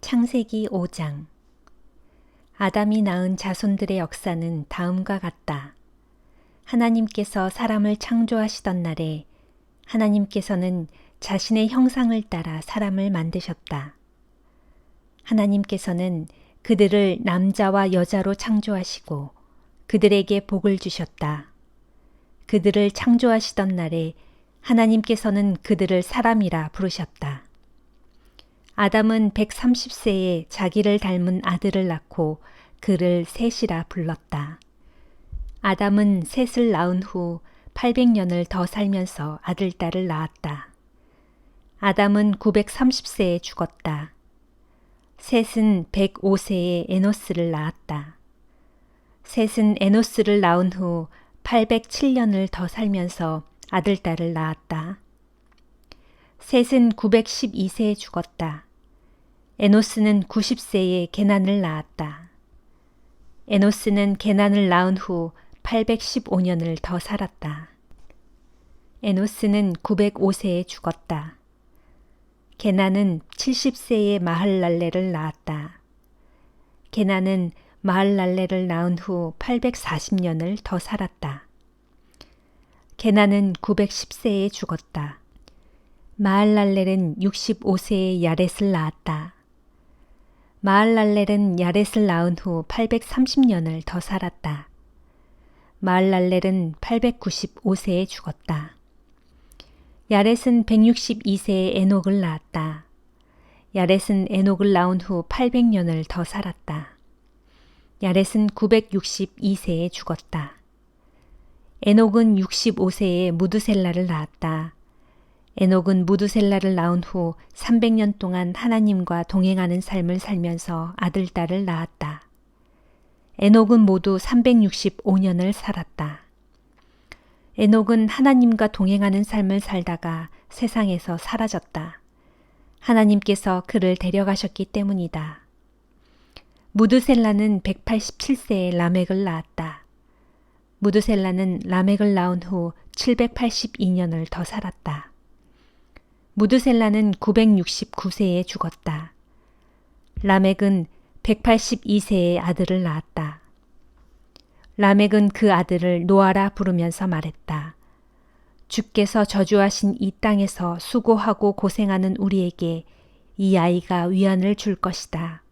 창세기 5장. 아담이 낳은 자손들의 역사는 다음과 같다. 하나님께서 사람을 창조하시던 날에 하나님께서는 자신의 형상을 따라 사람을 만드셨다. 하나님께서는 그들을 남자와 여자로 창조하시고 그들에게 복을 주셨다. 그들을 창조하시던 날에 하나님께서는 그들을 사람이라 부르셨다. 아담은 130세에 자기를 닮은 아들을 낳고 그를 셋이라 불렀다. 아담은 셋을 낳은 후 800년을 더 살면서 아들, 딸을 낳았다. 아담은 930세에 죽었다. 셋은 105세에 에노스를 낳았다. 셋은 에노스를 낳은 후 807년을 더 살면서 아들, 딸을 낳았다. 셋은 912세에 죽었다. 에노스는 90세에 게난을 낳았다. 에노스는 게난을 낳은 후 815년을 더 살았다. 에노스는 905세에 죽었다. 게난은 70세에 마할랄레를 낳았다. 게난은 마할랄레를 낳은 후 840년을 더 살았다. 게난은 910세에 죽었다. 마할랄렐은 65세에 야렛을 낳았다. 마할랄렐은 야렛을 낳은 후 830년을 더 살았다. 마할랄렐은 895세에 죽었다. 야렛은 162세에 에녹을 낳았다. 야렛은 에녹을 낳은 후 800년을 더 살았다. 야렛은 962세에 죽었다. 에녹은 65세에 무드셀라를 낳았다. 에녹은 무드셀라를 낳은 후 300년 동안 하나님과 동행하는 삶을 살면서 아들, 딸을 낳았다. 에녹은 모두 365년을 살았다. 에녹은 하나님과 동행하는 삶을 살다가 세상에서 사라졌다. 하나님께서 그를 데려가셨기 때문이다. 무드셀라는 187세에 라멕을 낳았다. 무드셀라는 라멕을 낳은 후 782년을 더 살았다. 무드셀라는 969세에 죽었다. 라멕은 182세에 아들을 낳았다. 라멕은 그 아들을 노아라 부르면서 말했다. 주께서 저주하신 이 땅에서 수고하고 고생하는 우리에게 이 아이가 위안을 줄 것이다.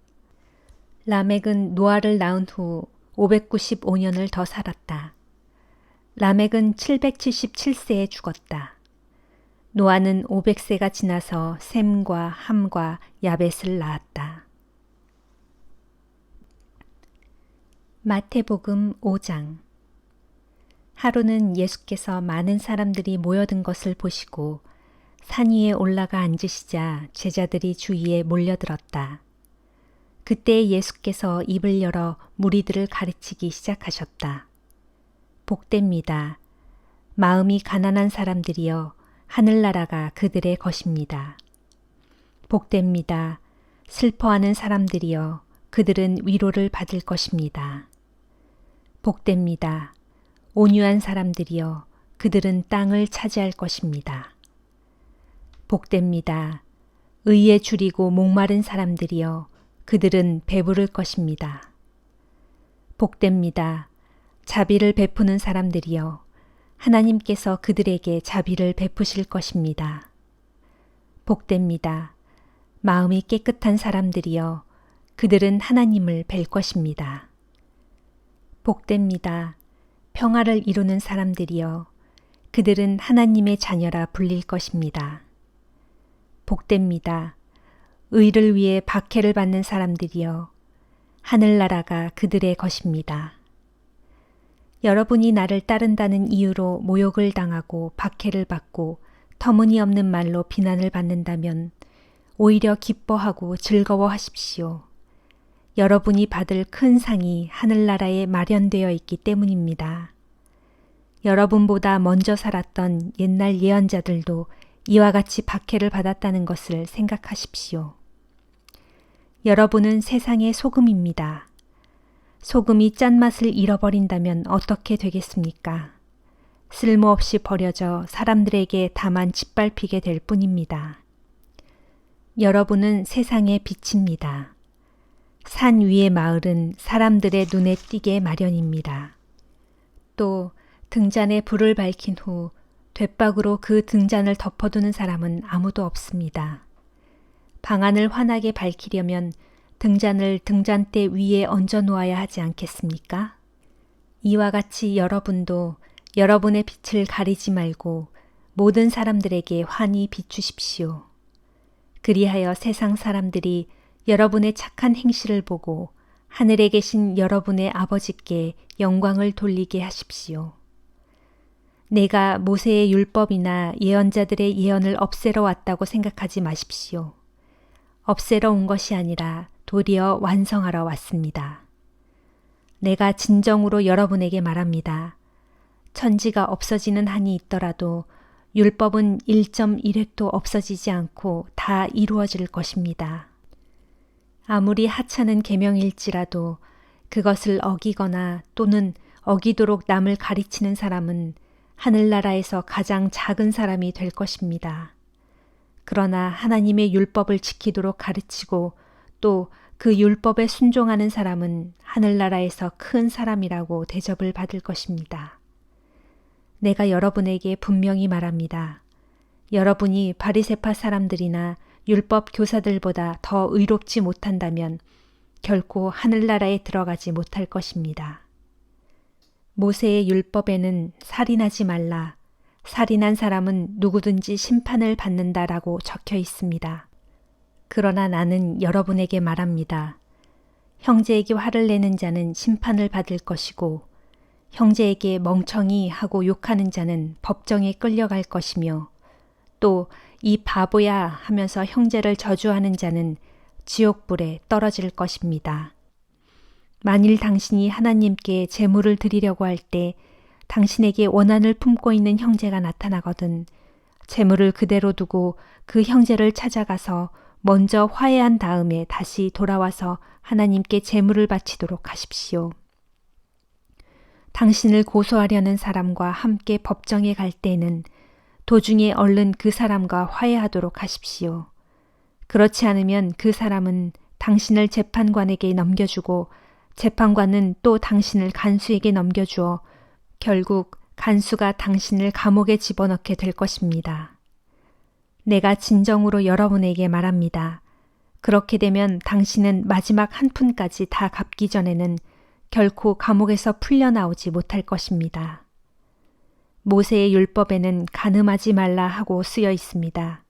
라멕은 노아를 낳은 후 595년을 더 살았다. 라멕은 777세에 죽었다. 노아는 500세가 지나서 셈과 함과 야벳을 낳았다. 마태복음 5장. 하루는 예수께서 많은 사람들이 모여든 것을 보시고 산 위에 올라가 앉으시자 제자들이 주위에 몰려들었다. 그때 예수께서 입을 열어 무리들을 가르치기 시작하셨다. 복됩니다. 마음이 가난한 사람들이여 하늘나라가 그들의 것입니다. 복됩니다. 슬퍼하는 사람들이여 그들은 위로를 받을 것입니다. 복됩니다. 온유한 사람들이여 그들은 땅을 차지할 것입니다. 복됩니다. 의에 줄이고 목마른 사람들이여 그들은 배부를 것입니다. 복됩니다. 자비를 베푸는 사람들이여 하나님께서 그들에게 자비를 베푸실 것입니다. 복됩니다. 마음이 깨끗한 사람들이여 그들은 하나님을 뵐 것입니다. 복됩니다. 평화를 이루는 사람들이여 그들은 하나님의 자녀라 불릴 것입니다. 복됩니다. 의를 위해 박해를 받는 사람들이여 하늘나라가 그들의 것입니다. 여러분이 나를 따른다는 이유로 모욕을 당하고 박해를 받고 터무니없는 말로 비난을 받는다면 오히려 기뻐하고 즐거워하십시오. 여러분이 받을 큰 상이 하늘나라에 마련되어 있기 때문입니다. 여러분보다 먼저 살았던 옛날 예언자들도 이와 같이 박해를 받았다는 것을 생각하십시오. 여러분은 세상의 소금입니다. 소금이 짠맛을 잃어버린다면 어떻게 되겠습니까? 쓸모없이 버려져 사람들에게 다만 짓밟히게 될 뿐입니다. 여러분은 세상의 빛입니다. 산 위의 마을은 사람들의 눈에 띄게 마련입니다. 또 등잔에 불을 밝힌 후 돛박으로 그 등잔을 덮어두는 사람은 아무도 없습니다. 방안을 환하게 밝히려면 등잔을 등잔대 위에 얹어 놓아야 하지 않겠습니까? 이와 같이 여러분도 여러분의 빛을 가리지 말고 모든 사람들에게 환히 비추십시오. 그리하여 세상 사람들이 여러분의 착한 행실을 보고 하늘에 계신 여러분의 아버지께 영광을 돌리게 하십시오. 내가 모세의 율법이나 예언자들의 예언을 없애러 왔다고 생각하지 마십시오. 없애러 온 것이 아니라 도리어 완성하러 왔습니다. 내가 진정으로 여러분에게 말합니다. 천지가 없어지는 한이 있더라도 율법은 1.1획도 없어지지 않고 다 이루어질 것입니다. 아무리 하찮은 계명일지라도 그것을 어기거나 또는 어기도록 남을 가르치는 사람은 하늘나라에서 가장 작은 사람이 될 것입니다. 그러나 하나님의 율법을 지키도록 가르치고 또 그 율법에 순종하는 사람은 하늘나라에서 큰 사람이라고 대접을 받을 것입니다. 내가 여러분에게 분명히 말합니다. 여러분이 바리새파 사람들이나 율법 교사들보다 더 의롭지 못한다면 결코 하늘나라에 들어가지 못할 것입니다. 모세의 율법에는 살인하지 말라, 살인한 사람은 누구든지 심판을 받는다라고 적혀 있습니다. 그러나 나는 여러분에게 말합니다. 형제에게 화를 내는 자는 심판을 받을 것이고 형제에게 멍청이 하고 욕하는 자는 법정에 끌려갈 것이며 또 이 바보야 하면서 형제를 저주하는 자는 지옥불에 떨어질 것입니다. 만일 당신이 하나님께 제물을 드리려고 할 때 당신에게 원한을 품고 있는 형제가 나타나거든 제물을 그대로 두고 그 형제를 찾아가서 먼저 화해한 다음에 다시 돌아와서 하나님께 제물을 바치도록 하십시오. 당신을 고소하려는 사람과 함께 법정에 갈 때는 도중에 얼른 그 사람과 화해하도록 하십시오. 그렇지 않으면 그 사람은 당신을 재판관에게 넘겨주고 재판관은 또 당신을 간수에게 넘겨주어 결국 간수가 당신을 감옥에 집어넣게 될 것입니다. 내가 진정으로 여러분에게 말합니다. 그렇게 되면 당신은 마지막 한 푼까지 다 갚기 전에는 결코 감옥에서 풀려나오지 못할 것입니다. 모세의 율법에는 간음하지 말라 하고 쓰여 있습니다.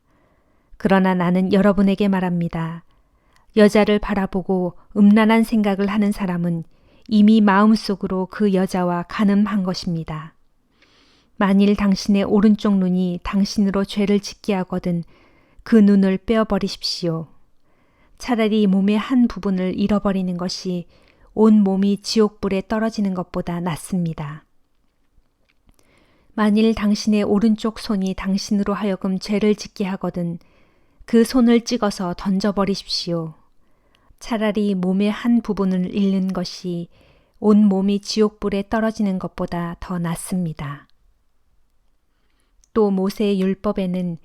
그러나 나는 여러분에게 말합니다. 여자를 바라보고 음란한 생각을 하는 사람은 이미 마음속으로 그 여자와 간음한 것입니다. 만일 당신의 오른쪽 눈이 당신으로 죄를 짓게 하거든 그 눈을 빼어버리십시오. 차라리 몸의 한 부분을 잃어버리는 것이 온 몸이 지옥불에 떨어지는 것보다 낫습니다. 만일 당신의 오른쪽 손이 당신으로 하여금 죄를 짓게 하거든 그 손을 찍어서 던져버리십시오. 차라리 몸의 한 부분을 잃는 것이 온 몸이 지옥불에 떨어지는 것보다 더 낫습니다. 또 모세의 율법에는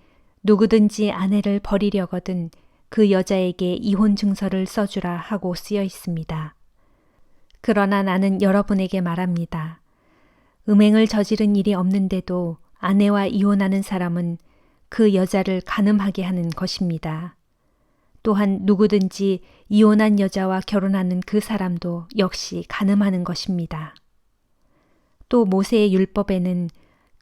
누구든지 아내를 버리려거든 그 여자에게 이혼 증서를 써주라 하고 쓰여 있습니다. 그러나 나는 여러분에게 말합니다. 음행을 저지른 일이 없는데도 아내와 이혼하는 사람은 그 여자를 간음하게 하는 것입니다. 또한 누구든지 이혼한 여자와 결혼하는 그 사람도 역시 간음하는 것입니다. 또 모세의 율법에는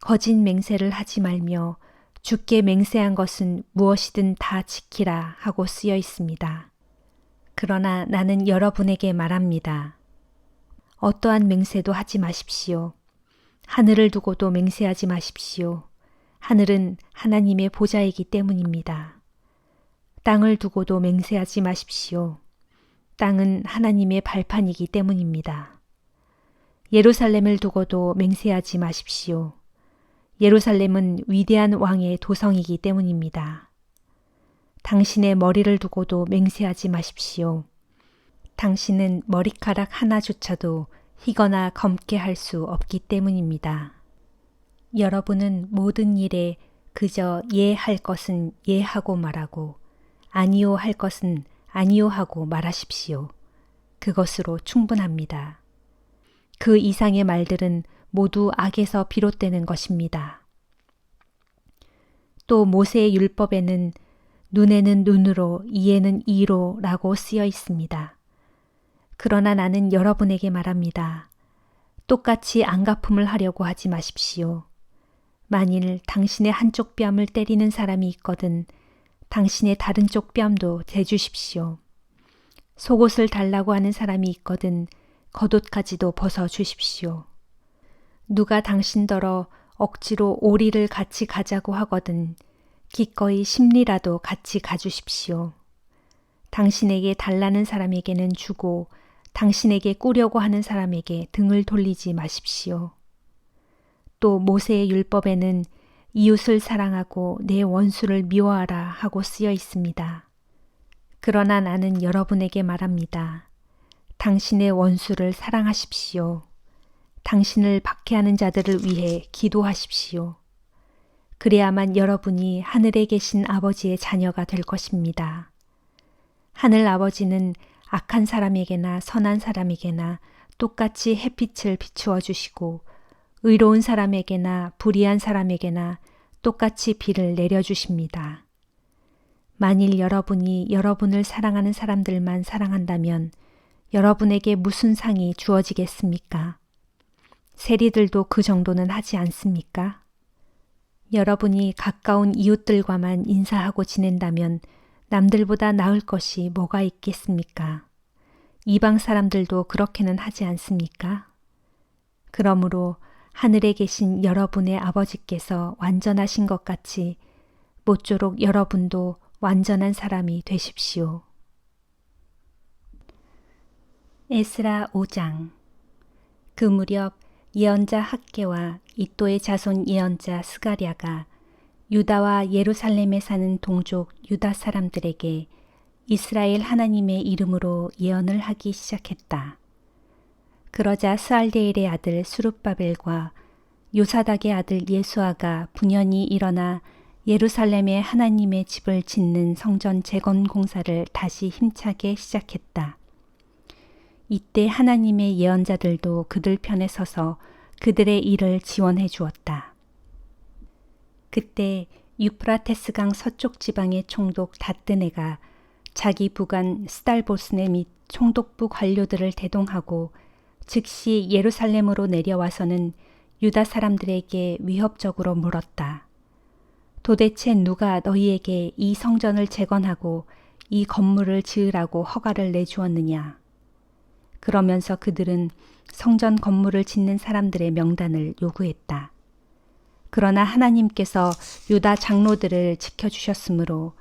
거짓 맹세를 하지 말며 주께 맹세한 것은 무엇이든 다 지키라 하고 쓰여 있습니다. 그러나 나는 여러분에게 말합니다. 어떠한 맹세도 하지 마십시오. 하늘을 두고도 맹세하지 마십시오. 하늘은 하나님의 보좌이기 때문입니다. 땅을 두고도 맹세하지 마십시오. 땅은 하나님의 발판이기 때문입니다. 예루살렘을 두고도 맹세하지 마십시오. 예루살렘은 위대한 왕의 도성이기 때문입니다. 당신의 머리를 두고도 맹세하지 마십시오. 당신은 머리카락 하나조차도 희거나 검게 할 수 없기 때문입니다. 여러분은 모든 일에 그저 예 할 것은 예 하고 말하고 아니요 할 것은 아니요 하고 말하십시오. 그것으로 충분합니다. 그 이상의 말들은 모두 악에서 비롯되는 것입니다. 또 모세의 율법에는 눈에는 눈으로, 이에는 이로 라고 쓰여 있습니다. 그러나 나는 여러분에게 말합니다. 똑같이 안갚음을 하려고 하지 마십시오. 만일 당신의 한쪽 뺨을 때리는 사람이 있거든 당신의 다른 쪽 뺨도 대주십시오. 속옷을 달라고 하는 사람이 있거든 겉옷까지도 벗어주십시오. 누가 당신더러 억지로 오리를 같이 가자고 하거든 기꺼이 심리라도 같이 가주십시오. 당신에게 달라는 사람에게는 주고 당신에게 꾸려고 하는 사람에게 등을 돌리지 마십시오. 또 모세의 율법에는 이웃을 사랑하고 내 원수를 미워하라 하고 쓰여 있습니다. 그러나 나는 여러분에게 말합니다. 당신의 원수를 사랑하십시오. 당신을 박해하는 자들을 위해 기도하십시오. 그래야만 여러분이 하늘에 계신 아버지의 자녀가 될 것입니다. 하늘 아버지는 악한 사람에게나 선한 사람에게나 똑같이 햇빛을 비추어 주시고 의로운 사람에게나 불의한 사람에게나 똑같이 비를 내려주십니다. 만일 여러분이 여러분을 사랑하는 사람들만 사랑한다면 여러분에게 무슨 상이 주어지겠습니까? 세리들도 그 정도는 하지 않습니까? 여러분이 가까운 이웃들과만 인사하고 지낸다면 남들보다 나을 것이 뭐가 있겠습니까? 이방 사람들도 그렇게는 하지 않습니까? 그러므로 하늘에 계신 여러분의 아버지께서 완전하신 것 같이 모쪼록 여러분도 완전한 사람이 되십시오. 에스라 5장. 그 무렵 예언자 학개와 이또의 자손 예언자 스가랴가 유다와 예루살렘에 사는 동족 유다 사람들에게 이스라엘 하나님의 이름으로 예언을 하기 시작했다. 그러자 스알데일의 아들 수룹바벨과 요사닥의 아들 예수아가 분연히 일어나 예루살렘에 하나님의 집을 짓는 성전 재건 공사를 다시 힘차게 시작했다. 이때 하나님의 예언자들도 그들 편에 서서 그들의 일을 지원해 주었다. 그때 유프라테스강 서쪽 지방의 총독 다뜨네가 자기 부관 스달보스네 및 총독부 관료들을 대동하고 즉시 예루살렘으로 내려와서는 유다 사람들에게 위협적으로 물었다. 도대체 누가 너희에게 이 성전을 재건하고 이 건물을 지으라고 허가를 내주었느냐? 그러면서 그들은 성전 건물을 짓는 사람들의 명단을 요구했다. 그러나 하나님께서 유다 장로들을 지켜주셨으므로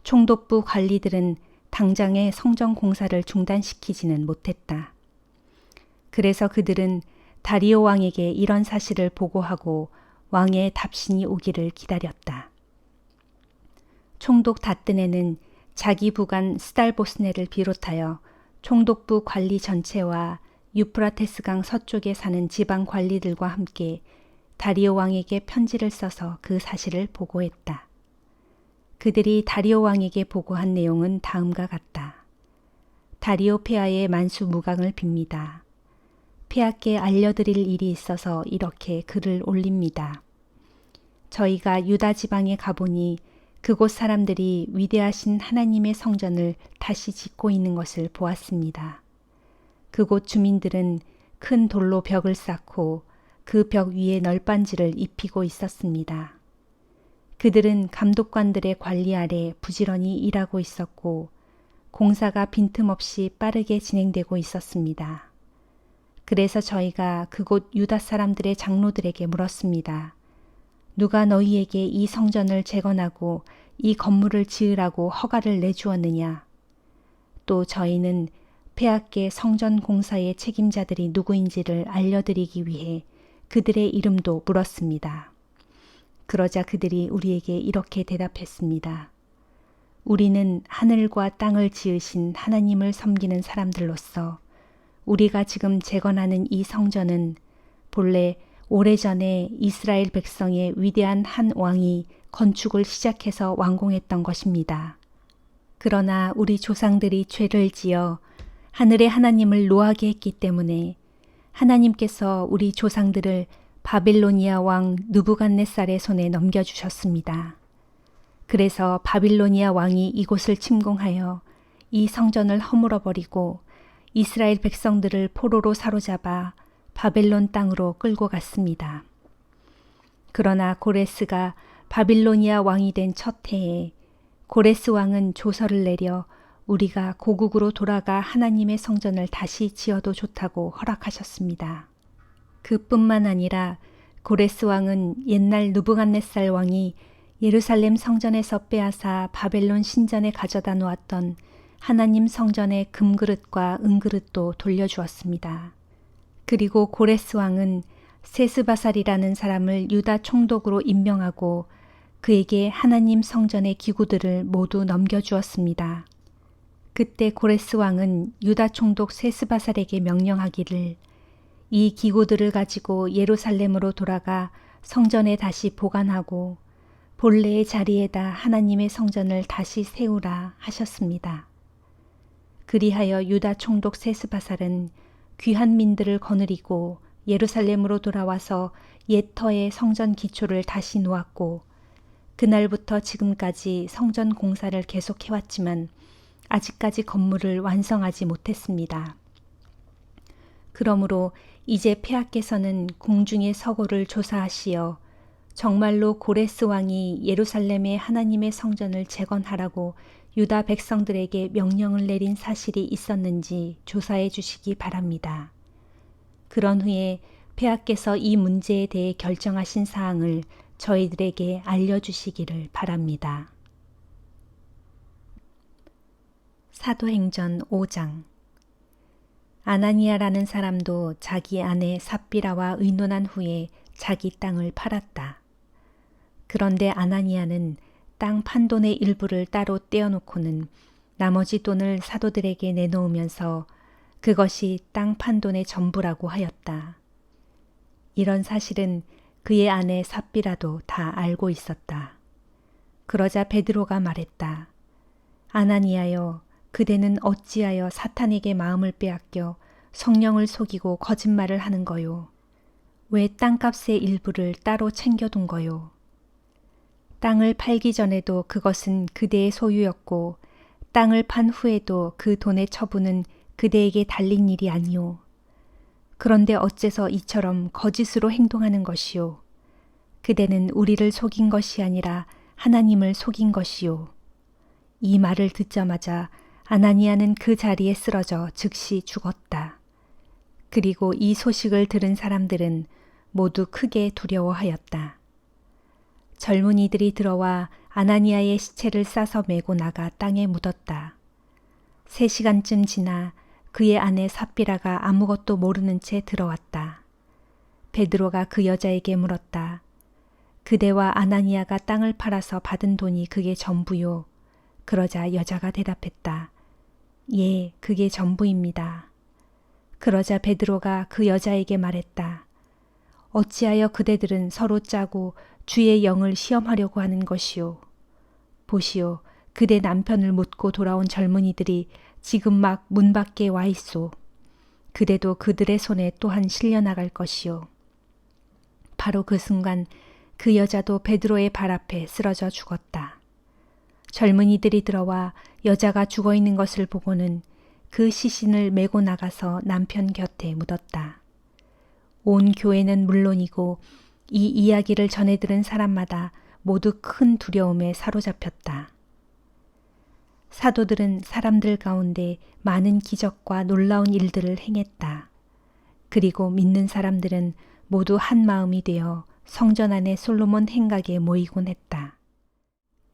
총독부 관리들은 당장에 성전 공사를 중단시키지는 못했다. 그래서 그들은 다리오 왕에게 이런 사실을 보고하고 왕의 답신이 오기를 기다렸다. 총독 다뜨네는 자기 부관 스달보스네를 비롯하여 총독부 관리 전체와 유프라테스강 서쪽에 사는 지방 관리들과 함께 다리오 왕에게 편지를 써서 그 사실을 보고했다. 그들이 다리오 왕에게 보고한 내용은 다음과 같다. 다리오 폐하의 만수무강을 빕니다. 폐하께 알려드릴 일이 있어서 이렇게 글을 올립니다. 저희가 유다 지방에 가보니 그곳 사람들이 위대하신 하나님의 성전을 다시 짓고 있는 것을 보았습니다. 그곳 주민들은 큰 돌로 벽을 쌓고 그 벽 위에 널빤지를 입히고 있었습니다. 그들은 감독관들의 관리 아래 부지런히 일하고 있었고 공사가 빈틈없이 빠르게 진행되고 있었습니다. 그래서 저희가 그곳 유다 사람들의 장로들에게 물었습니다. 누가 너희에게 이 성전을 재건하고 이 건물을 지으라고 허가를 내주었느냐? 또 저희는 폐하께 성전 공사의 책임자들이 누구인지를 알려드리기 위해 그들의 이름도 물었습니다. 그러자 그들이 우리에게 이렇게 대답했습니다. 우리는 하늘과 땅을 지으신 하나님을 섬기는 사람들로서 우리가 지금 재건하는 이 성전은 본래 오래전에 이스라엘 백성의 위대한 한 왕이 건축을 시작해서 완공했던 것입니다. 그러나 우리 조상들이 죄를 지어 하늘의 하나님을 노하게 했기 때문에 하나님께서 우리 조상들을 바빌로니아 왕 느부갓네살의 손에 넘겨주셨습니다. 그래서 바빌로니아 왕이 이곳을 침공하여 이 성전을 허물어버리고 이스라엘 백성들을 포로로 사로잡아 바벨론 땅으로 끌고 갔습니다. 그러나 고레스가 바빌로니아 왕이 된 첫 해에 고레스 왕은 조서를 내려 우리가 고국으로 돌아가 하나님의 성전을 다시 지어도 좋다고 허락하셨습니다. 그뿐만 아니라 고레스 왕은 옛날 느부갓네살 왕이 예루살렘 성전에서 빼앗아 바벨론 신전에 가져다 놓았던 하나님 성전의 금그릇과 은그릇도 돌려주었습니다. 그리고 고레스 왕은 세스바살이라는 사람을 유다 총독으로 임명하고 그에게 하나님 성전의 기구들을 모두 넘겨주었습니다. 그때 고레스 왕은 유다 총독 세스바살에게 명령하기를 이 기구들을 가지고 예루살렘으로 돌아가 성전에 다시 보관하고 본래의 자리에다 하나님의 성전을 다시 세우라 하셨습니다. 그리하여 유다 총독 세스바살은 귀한 민들을 거느리고 예루살렘으로 돌아와서 옛 터의 성전 기초를 다시 놓았고 그날부터 지금까지 성전 공사를 계속해왔지만 아직까지 건물을 완성하지 못했습니다. 그러므로 이제 폐하께서는 궁중의 서고를 조사하시어 정말로 고레스 왕이 예루살렘의 하나님의 성전을 재건하라고 유다 백성들에게 명령을 내린 사실이 있었는지 조사해 주시기 바랍니다. 그런 후에 폐하께서 이 문제에 대해 결정하신 사항을 저희들에게 알려주시기를 바랍니다. 사도행전 5장. 아나니아라는 사람도 자기 아내 삽비라와 의논한 후에 자기 땅을 팔았다. 그런데 아나니아는 땅 판돈의 일부를 따로 떼어놓고는 나머지 돈을 사도들에게 내놓으면서 그것이 땅 판돈의 전부라고 하였다. 이런 사실은 그의 아내 삽비라도 다 알고 있었다. 그러자 베드로가 말했다. 아나니아여, 그대는 어찌하여 사탄에게 마음을 빼앗겨 성령을 속이고 거짓말을 하는 거요? 왜 땅값의 일부를 따로 챙겨둔 거요? 땅을 팔기 전에도 그것은 그대의 소유였고 땅을 판 후에도 그 돈의 처분은 그대에게 달린 일이 아니오. 그런데 어째서 이처럼 거짓으로 행동하는 것이오? 그대는 우리를 속인 것이 아니라 하나님을 속인 것이오. 이 말을 듣자마자 아나니아는 그 자리에 쓰러져 즉시 죽었다. 그리고 이 소식을 들은 사람들은 모두 크게 두려워하였다. 젊은이들이 들어와 아나니아의 시체를 싸서 메고 나가 땅에 묻었다. 3시간쯤 지나 그의 아내 삽비라가 아무것도 모르는 채 들어왔다. 베드로가 그 여자에게 물었다. 그대와 아나니아가 땅을 팔아서 받은 돈이 그게 전부요? 그러자 여자가 대답했다. 예, 그게 전부입니다. 그러자 베드로가 그 여자에게 말했다. 어찌하여 그대들은 서로 짜고 주의 영을 시험하려고 하는 것이오. 보시오, 그대 남편을 묻고 돌아온 젊은이들이 지금 막 문 밖에 와 있소. 그대도 그들의 손에 또한 실려나갈 것이오. 바로 그 순간 그 여자도 베드로의 발 앞에 쓰러져 죽었다. 젊은이들이 들어와 여자가 죽어 있는 것을 보고는 그 시신을 메고 나가서 남편 곁에 묻었다. 온 교회는 물론이고 이 이야기를 전해 들은 사람마다 모두 큰 두려움에 사로잡혔다. 사도들은 사람들 가운데 많은 기적과 놀라운 일들을 행했다. 그리고 믿는 사람들은 모두 한 마음이 되어 성전 안에 솔로몬 행각에 모이곤 했다.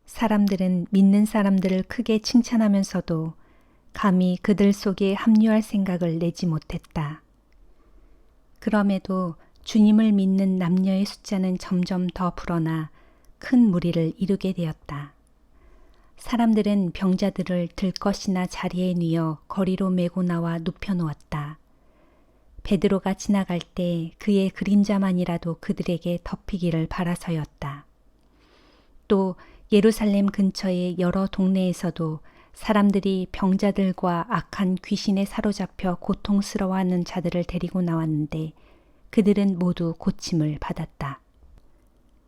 사람들은 믿는 사람들을 크게 칭찬하면서도 감히 그들 속에 합류할 생각을 내지 못했다. 그럼에도 주님을 믿는 남녀의 숫자는 점점 더 불어나 큰 무리를 이루게 되었다. 사람들은 병자들을 들것이나 자리에 뉘어 거리로 메고 나와 눕혀놓았다. 베드로가 지나갈 때 그의 그림자만이라도 그들에게 덮이기를 바라서였다. 또 예루살렘 근처의 여러 동네에서도 사람들이 병자들과 악한 귀신에 사로잡혀 고통스러워하는 자들을 데리고 나왔는데 그들은 모두 고침을 받았다.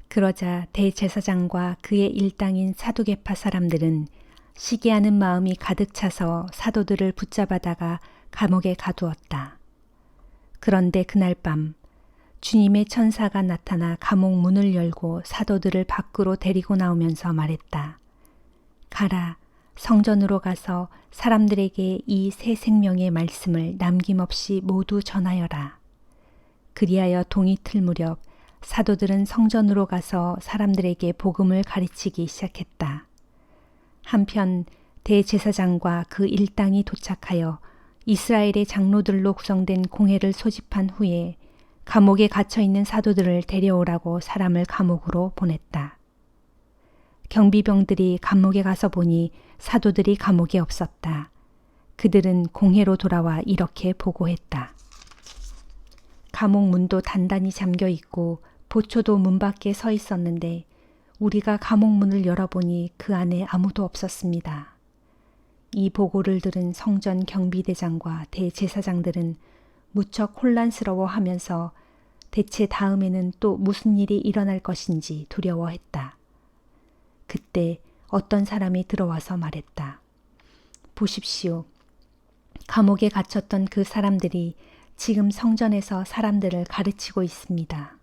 그러자 대제사장과 그의 일당인 사두개파 사람들은 시기하는 마음이 가득 차서 사도들을 붙잡아다가 감옥에 가두었다. 그런데 그날 밤 주님의 천사가 나타나 감옥 문을 열고 사도들을 밖으로 데리고 나오면서 말했다. 가라, 성전으로 가서 사람들에게 이 새 생명의 말씀을 남김없이 모두 전하여라. 그리하여 동이 틀 무렵 사도들은 성전으로 가서 사람들에게 복음을 가르치기 시작했다. 한편 대제사장과 그 일당이 도착하여 이스라엘의 장로들로 구성된 공회를 소집한 후에 감옥에 갇혀있는 사도들을 데려오라고 사람을 감옥으로 보냈다. 경비병들이 감옥에 가서 보니 사도들이 감옥에 없었다. 그들은 공회로 돌아와 이렇게 보고했다. 감옥 문도 단단히 잠겨 있고 보초도 문 밖에 서 있었는데 우리가 감옥 문을 열어보니 그 안에 아무도 없었습니다. 이 보고를 들은 성전 경비대장과 대제사장들은 무척 혼란스러워하면서 대체 다음에는 또 무슨 일이 일어날 것인지 두려워했다. 그때 어떤 사람이 들어와서 말했다. 보십시오. 감옥에 갇혔던 그 사람들이 지금 성전에서 사람들을 가르치고 있습니다.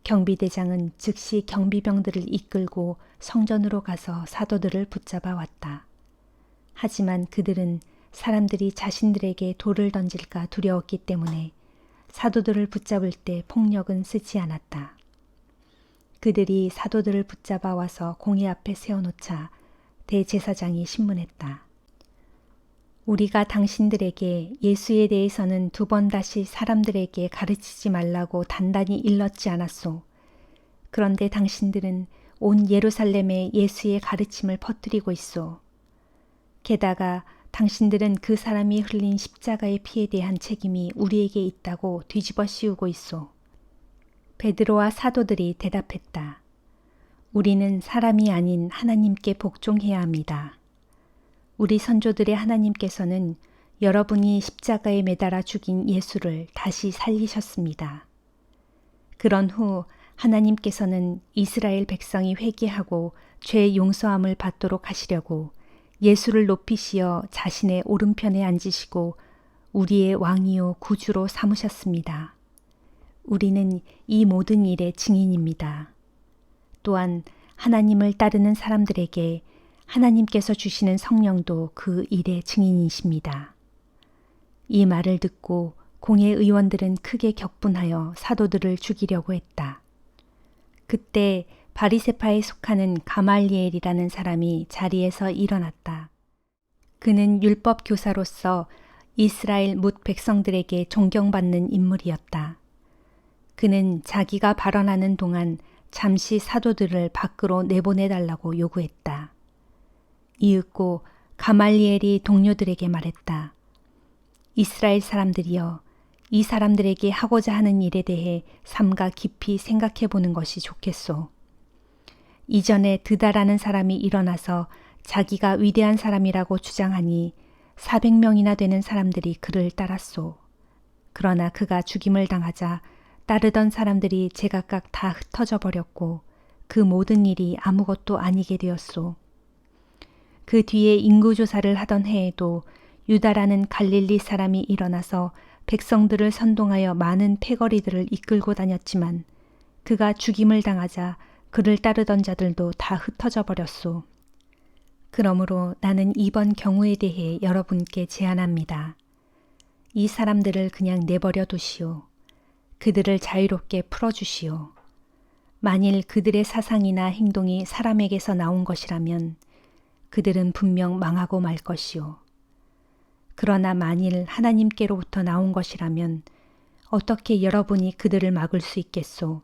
경비대장은 즉시 경비병들을 이끌고 성전으로 가서 사도들을 붙잡아 왔다. 하지만 그들은 사람들이 자신들에게 돌을 던질까 두려웠기 때문에 사도들을 붙잡을 때 폭력은 쓰지 않았다. 그들이 사도들을 붙잡아 와서 공회 앞에 세워놓자 대제사장이 신문했다. 우리가 당신들에게 예수에 대해서는 2번 다시 사람들에게 가르치지 말라고 단단히 일렀지 않았소. 그런데 당신들은 온 예루살렘에 예수의 가르침을 퍼뜨리고 있소. 게다가 당신들은 그 사람이 흘린 십자가의 피에 대한 책임이 우리에게 있다고 뒤집어 씌우고 있소. 베드로와 사도들이 대답했다. 우리는 사람이 아닌 하나님께 복종해야 합니다. 우리 선조들의 하나님께서는 여러분이 십자가에 매달아 죽인 예수를 다시 살리셨습니다. 그런 후 하나님께서는 이스라엘 백성이 회개하고 죄 용서함을 받도록 하시려고 예수를 높이시어 자신의 오른편에 앉으시고 우리의 왕이요 구주로 삼으셨습니다. 우리는 이 모든 일의 증인입니다. 또한 하나님을 따르는 사람들에게 하나님께서 주시는 성령도 그 일의 증인이십니다. 이 말을 듣고 공회 의원들은 크게 격분하여 사도들을 죽이려고 했다. 그때 바리새파에 속하는 가말리엘이라는 사람이 자리에서 일어났다. 그는 율법 교사로서 이스라엘 뭇 백성들에게 존경받는 인물이었다. 그는 자기가 발언하는 동안 잠시 사도들을 밖으로 내보내달라고 요구했다. 이윽고 가말리엘이 동료들에게 말했다. 이스라엘 사람들이여, 이 사람들에게 하고자 하는 일에 대해 삼가 깊이 생각해 보는 것이 좋겠소. 이전에 드다라는 사람이 일어나서 자기가 위대한 사람이라고 주장하니 400명이나 되는 사람들이 그를 따랐소. 그러나 그가 죽임을 당하자 따르던 사람들이 제각각 다 흩어져 버렸고 그 모든 일이 아무것도 아니게 되었소. 그 뒤에 인구조사를 하던 해에도 유다라는 갈릴리 사람이 일어나서 백성들을 선동하여 많은 패거리들을 이끌고 다녔지만 그가 죽임을 당하자 그를 따르던 자들도 다 흩어져 버렸소. 그러므로 나는 이번 경우에 대해 여러분께 제안합니다. 이 사람들을 그냥 내버려 두시오. 그들을 자유롭게 풀어주시오. 만일 그들의 사상이나 행동이 사람에게서 나온 것이라면 그들은 분명 망하고 말 것이오. 그러나 만일 하나님께로부터 나온 것이라면 어떻게 여러분이 그들을 막을 수 있겠소?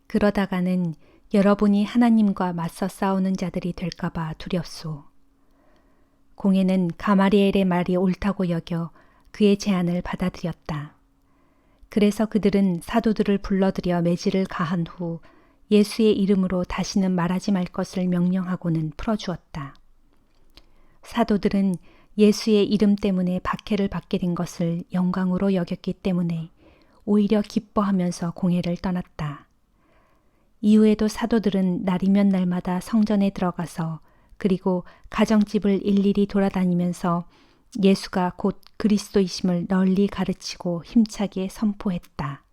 그러다가는 여러분이 하나님과 맞서 싸우는 자들이 될까봐 두렵소. 공회는 가마리엘의 말이 옳다고 여겨 그의 제안을 받아들였다. 그래서 그들은 사도들을 불러들여 매질을 가한 후 예수의 이름으로 다시는 말하지 말 것을 명령하고는 풀어주었다. 사도들은 예수의 이름 때문에 박해를 받게 된 것을 영광으로 여겼기 때문에 오히려 기뻐하면서 공회를 떠났다. 이후에도 사도들은 날이면 날마다 성전에 들어가서 그리고 가정집을 일일이 돌아다니면서 예수가 곧 그리스도이심을 널리 가르치고 힘차게 선포했다.